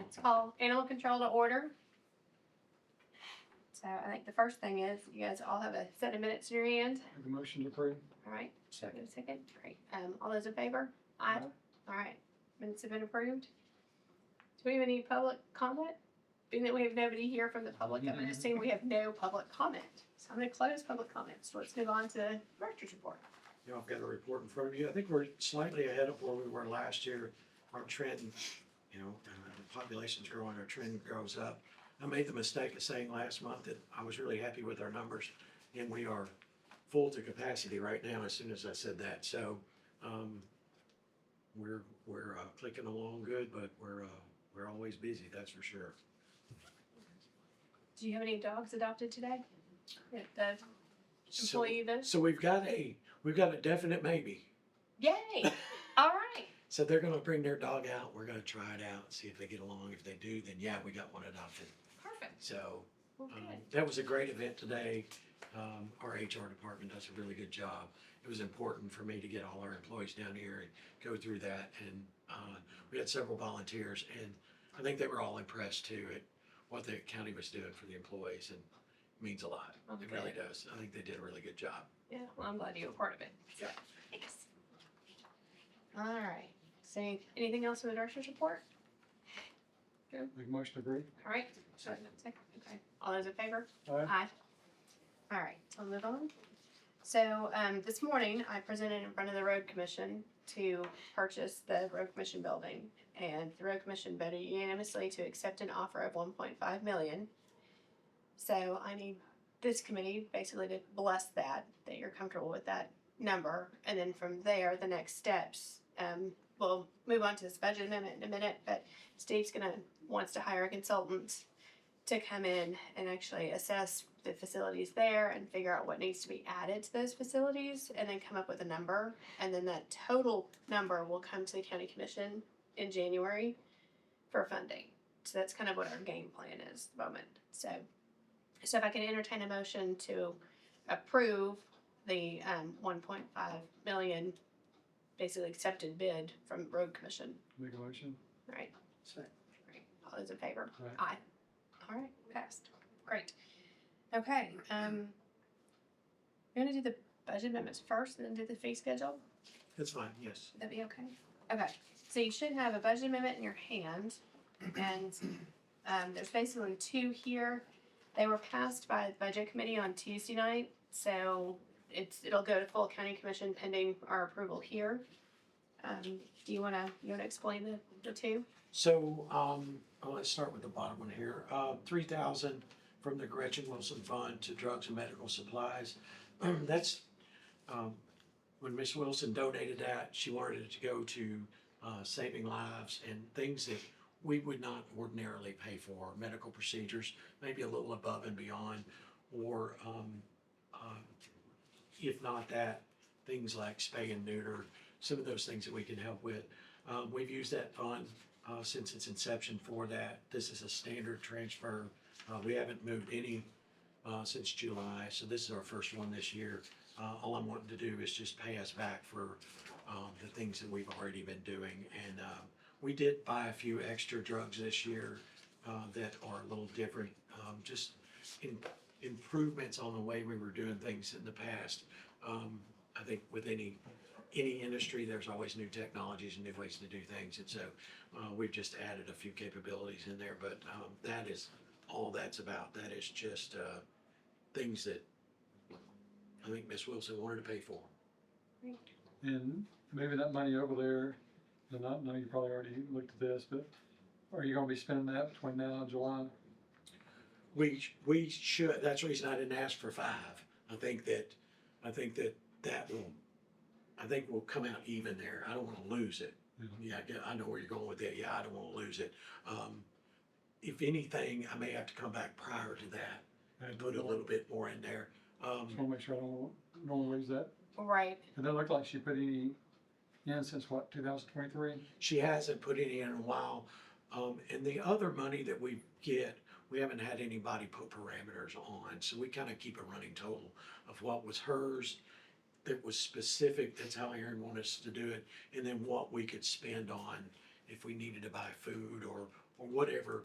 Let's call animal control to order. So I think the first thing is you guys all have a set of minutes in your hand. Make a motion to approve. All right. Second. Give a second. Great. All those in favor? Aye. All right. Minutes have been approved. Do we have any public comment? Being that we have nobody here from the public, I'm going to assume we have no public comment. So I'm going to close public comments. Let's move on to the director's report. You know, I've got a report in front of you. I think we're slightly ahead of where we were last year. Our trend, you know, the population's growing, our trend goes up. I made the mistake of saying last month that I was really happy with our numbers, and we are full to capacity right now as soon as I said that. So, we're clicking along good, but we're always busy, that's for sure. Do you have any dogs adopted today? At the employee event? So we've got a definite maybe. Yay! All right. So they're gonna bring their dog out. We're gonna try it out, see if they get along. If they do, then yeah, we got one adopted. Perfect. So Well, good. that was a great event today. Our HR department does a really good job. It was important for me to get all our employees down here and go through that. And we had several volunteers, and I think they were all impressed too at what the county was doing for the employees, and it means a lot. It really Okay. does. I think they did a really good job. Yeah, well, I'm glad you were part of it. So, thanks. All right. So, anything else in the director's report? Make a motion to approve. All right. Second. Okay. All those in favor? Aye. All right. I'll move on. So, this morning I presented in front of the road commission to purchase the road commission building, and the road commission voted unanimously to accept an offer of 1.5 million. So I need this committee basically to bless that you're comfortable with that number, and then from there, the next steps. We'll move on to this budget amendment in a minute, but Steve's wants to hire a consultant to come in and actually assess the facilities there and figure out what needs to be added to those facilities, and then come up with a number, and then that total number will come to the county commission in January for funding. So that's kind of what our game plan is at the moment. So if I can entertain a motion to approve the 1.5 million basically accepted bid from road commission. Make a motion. All right. Second. Great. All those in favor? Aye. All right, passed. Great. Okay, we're gonna do the budget amendments first and then do the fee schedule. That's fine, yes. Would that be okay? Okay, so you should have a budget amendment in your hand, and there's basically two here. They were passed by the budget committee on Tuesday night, so it'll go to full county commission pending our approval here. Do you wanna explain the two? So, let's start with the bottom one here. 3,000 from the Gretchen Wilson Fund to drugs and medical supplies. That's, when Miss Wilson donated that, she wanted it to go to, saving lives and things that we would not ordinarily pay for, medical procedures, maybe a little above and beyond, or, if not that, things like spay and neuter, some of those things that we can help with. We've used that fund since its inception for that. This is a standard transfer. We haven't moved any since July, so this is our first one this year. All I'm wanting to do is just pay us back for the things that we've already been doing. And we did buy a few extra drugs this year that are a little different, just improvements on the way we were doing things in the past. I think with any industry, there's always new technologies and new ways to do things, and so we've just added a few capabilities in there, but that is all that's about. That is just things that I think Miss Wilson wanted to pay for. And maybe that money over there, and I know you probably already looked at this, but are you gonna be spending that between now and July? We should. That's the reason I didn't ask for 5. I think that will come out even there. I don't want to lose it. Yeah, I know where you're going with that. Yeah, I don't want to lose it. If anything, I may have to come back prior to that and put a little bit more in there. Just wanna make sure I don't lose that. Right. It doesn't look like she put any in since what, 2023? She hasn't put any in a while. And the other money that we get, we haven't had anybody put parameters on. So we kind of keep a running total of what was hers that was specific. That's how Aaron wanted us to do it. And then what we could spend on if we needed to buy food or or whatever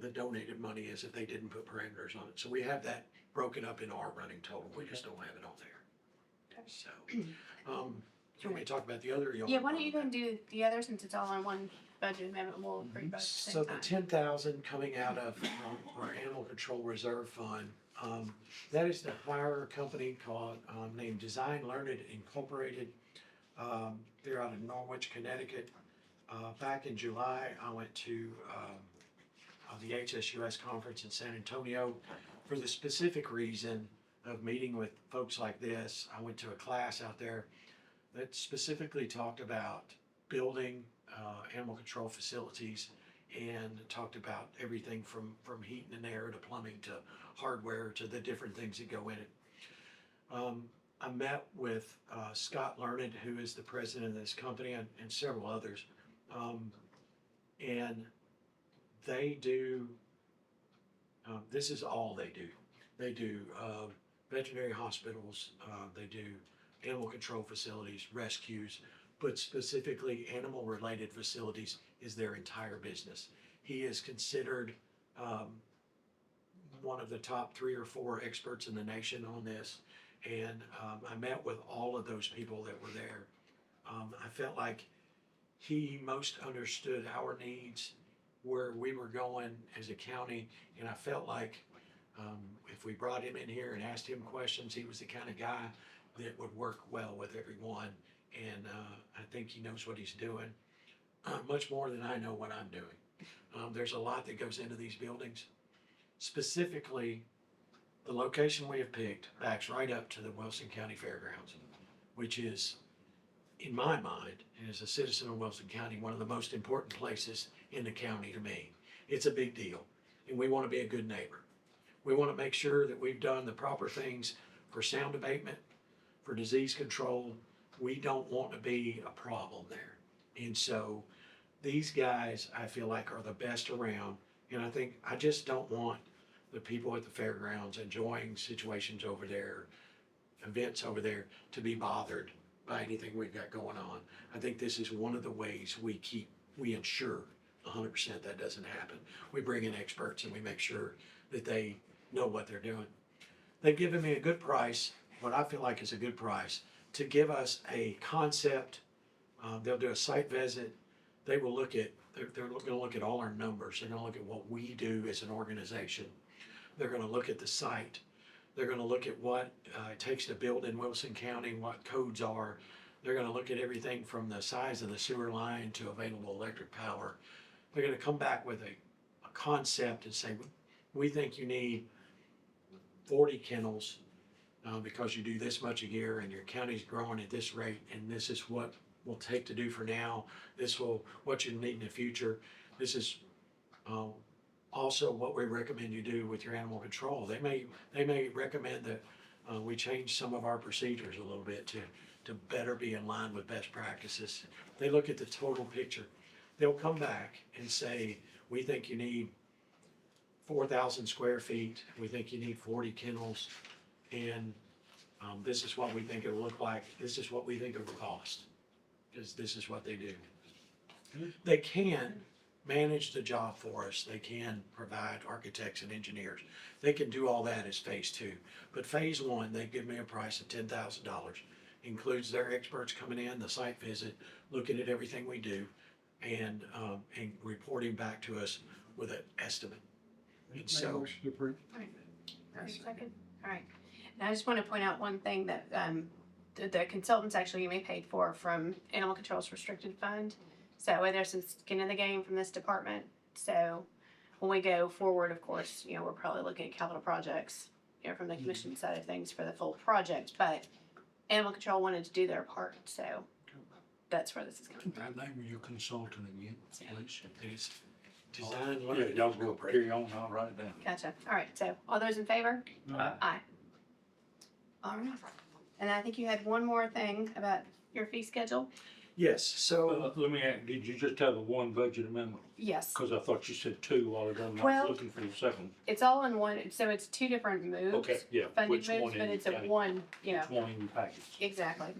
the donated money is if they didn't put parameters on it. So we have that broken up in our running total. We just don't have it on there. Okay. So, you want me to talk about the other? Or you Yeah, want why me don't you to go and do the other since it's all in one budget amendment, we'll approve both at the So same the time. 10,000 coming out of our Animal Control Reserve Fund, that is to hire a company called, named Design Learned Incorporated. They're out of Norwich, Connecticut. Back in July, I went to the HSUS conference in San Antonio for the specific reason of meeting with folks like this. I went to a class out there that specifically talked about building animal control facilities and talked about everything from heat and air to plumbing to hardware to the different things that go in it. I met with Scott Learned, who is the president of this company, and several others. And they do, this is all they do. They do veterinary hospitals, they do animal control facilities, rescues, but specifically animal-related facilities is their entire business. He is considered one of the top 3 or 4 experts in the nation on this, and I met with all of those people that were there. I felt like he most understood our needs, where we were going as a county, and I felt like if we brought him in here and asked him questions, he was the kind of guy that would work well with everyone, and I think he knows what he's doing, much more than I know what I'm doing. There's a lot that goes into these buildings. Specifically, the location we have picked backs right up to the Wilson County Fairgrounds, which is, in my mind, and as a citizen of Wilson County, one of the most important places in the county to me. It's a big deal, and we want to be a good neighbor. We want to make sure that we've done the proper things for sound abatement, for disease control. We don't want to be a problem there. And so these guys, I feel like, are the best around. And I just don't want the people at the fairgrounds enjoying situations over there, events over there, to be bothered by anything we've got going on. I think this is one of the ways we ensure 100% that doesn't happen. We bring in experts and we make sure that they know what they're doing. They've given me a good price, what I feel like is a good price, to give us a concept. They'll do a site visit. They will look at, they're going to look at all our numbers. They're going to look at what we do as an organization. They're going to look at the site. They're going to look at what it takes to build in Wilson County, what codes are. They're going to look at everything from the size of the sewer line to available electric power. They're going to come back with a concept and say, we think you need 40 kennels because you do this much a year and your county's growing at this rate, and this is what will take to do for now. This will what you need in the future. This is also what we recommend you do with your animal control. They may recommend that we change some of our procedures a little bit to better be in line with best practices. They look at the total picture. They'll come back and say, we think you need 4,000 square feet. We think you need 40 kennels, and this is what we think it'll look like. This is what we think it will cost, because this is what they do. They can manage the job for us. They can provide architects and engineers. They can do all that as phase 2. But phase 1, they give me a price of $10,000. Includes their experts coming in, the site visit, looking at everything we do, and reporting back to us with an estimate. Make so- a motion to approve. Second? All right. And I just want to point out one thing that the consultants actually getting paid for from Animal Control's Restricted Fund. So there's some skin in the game from this department. So when we go forward, of course, we're probably looking at capital projects, from the commission side of things for the full project. But Animal Control wanted to do their part, so that's where this is coming from. That name of your consultant again, please. It's Design Yeah, Learned y'all go Incorporated. carry on, I'll write it down. Gotcha. All right. So all those in favor? Aye. All right. And I think you had one more thing about your fee schedule. Yes, so Let me ask, did you just have a one budget amendment? Yes. Cause I thought you said 2 while ago, and I Well- was looking for the second. It's all in one, so it's 2 different moves. Okay, yeah, Funding which one moves, but in it's a got it? one, Which one in your package? exactly.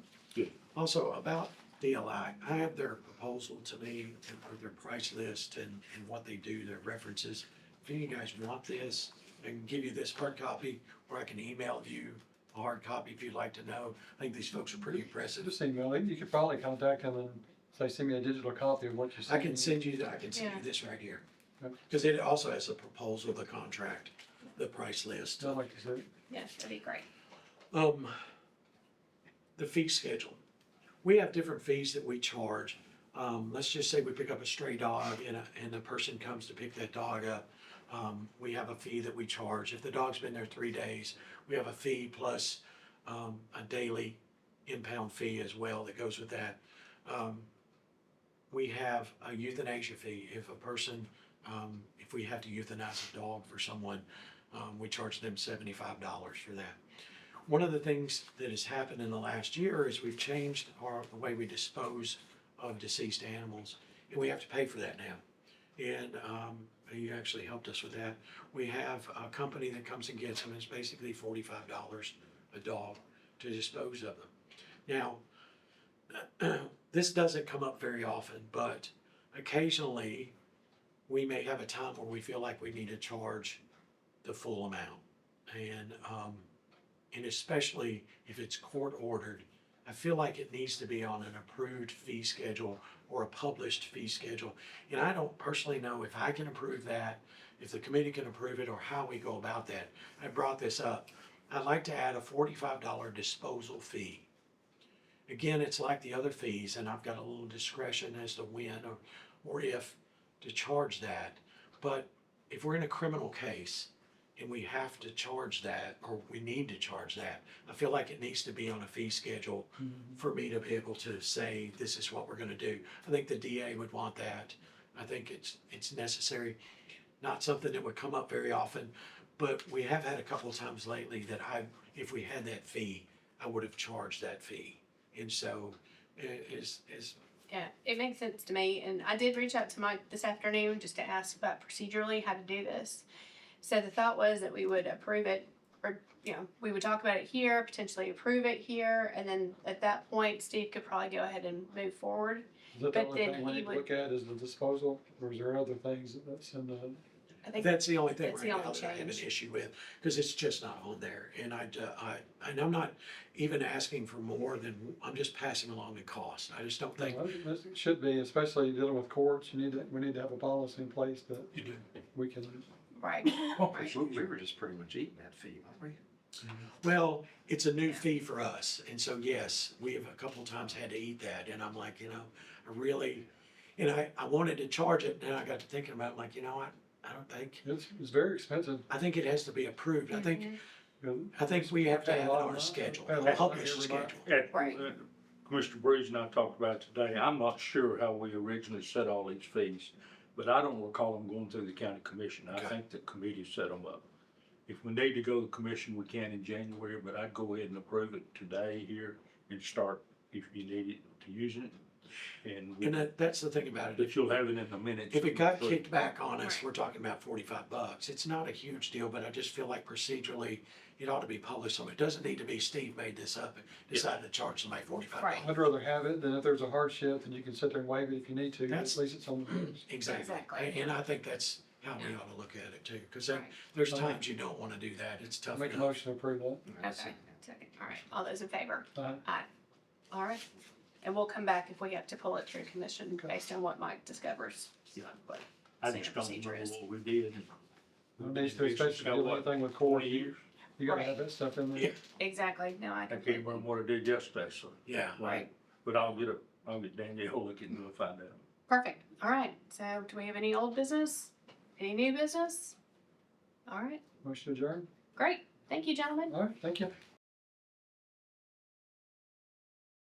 also about deal. I have their proposal to me, or their price list and what they do, their references. If any of you guys want this, I can give you this hard copy, or I can email you a hard copy if you'd like to know. I think these folks are pretty impressive. Just email it. You could probably contact them and say, send me a digital copy of what you I sent. can send you Yeah. this right here. Okay. Because it also has a proposal, the contract, the price list. I'd like to see it. Yes, that'd be great. The fee schedule. We have different fees that we charge. Let's just say we pick up a stray dog and a person comes to pick that dog up. We have a fee that we charge. If the dog's been there 3 days, we have a fee plus a daily impound fee as well that goes with that. We have a euthanasia fee. If a person, if we have to euthanize a dog for someone, we charge them $75 for that. One of the things that has happened in the last year is we've changed the way we dispose of deceased animals, and we have to pay for that now. And you actually helped us with that. We have a company that comes and gets them. It's basically $45 a dog to dispose of them. Now, this doesn't come up very often, but occasionally we may have a time where we feel like we need to charge the full amount. And especially if it's court ordered, I feel like it needs to be on an approved fee schedule or a published fee schedule. And I don't personally know if I can approve that, if the committee can approve it, or how we go about that. I brought this up. I'd like to add a $45 disposal fee. Again, it's like the other fees, and I've got a little discretion as to when or if to charge that. But if we're in a criminal case and we have to charge that, or we need to charge that, I feel like it needs to be on a fee schedule for me to be able to say, this is what we're gonna do. I think the DA would want that. I think it's necessary. Not something that would come up very often, but we have had a couple of times lately that if we had that fee, I would have charged that fee. And so Yeah, it makes sense to me, and I did reach out to Mike this afternoon just to ask about procedurally how to do this. So the thought was that we would approve it, or, we would talk about it here, potentially approve it here, and then at that point, Steve could probably go ahead and move forward. Is that the But only then thing we he need to would- look at is the disposal, or is there other things that's in the? I think that's the only thing That's right the now only that I have an change. issue with, because it's just not on there. And and I'm not even asking for more than, I'm just passing along the cost. I just don't think, It should be, especially dealing with courts, we need to have a policy in place that you do. we can. right. We were just pretty much eating that fee, weren't we? Well, it's a new fee for us, and so yes, we have a couple of times had to eat that, and I'm like, I wanted to charge it, and then I got to thinking about it, like, I don't think, It's very expensive. I think it has to be approved. I think Mhm. we have to Pay a have it lot of on a money. schedule, Pay a lot a of money published every month. schedule. Right. Commissioner Breeze and I talked about it today. I'm not sure how we originally set all these fees, but I don't recall them going through the county commission. I Okay. think the committee set them up. If we need to go to the commission, we can in January, but I'd go ahead and approve it today here and start, if you need it, to using it. And that's the thing about it. But you'll have it in the minutes. If it got kicked back on us, Right. we're talking about $45. It's not a huge deal, but I just feel like procedurally, it ought to be published. So it doesn't need to be Steve made this up and decided to charge somebody $45. Right. I'd rather have it than if there's a hardship, then you can sit there and waive it if you need to, but That's- at least it's on the books. Exactly. Exactly. And I think that's how we ought to look at it too, because Right. there's times you don't want to do that. It's tough Make a enough. motion to approve that. Okay, second, all right, all those in favor? Aye. Aye. All right, and we'll come back if we have to pull it through commission Okay. based on what Mike discovers. Yeah. What I standard just don't procedure remember is. what we did. No needs to, especially do anything with court, 20 years? you gotta have that stuff in there. Yeah. Exactly, no, I I can't completely, remember what I did yesterday, so. Yeah. right, But I'll get Danielle looking and we'll find out. perfect, all right, so do we have any old business? Any new business? All right, Motion adjourned. great, thank you, gentlemen. All right, thank you.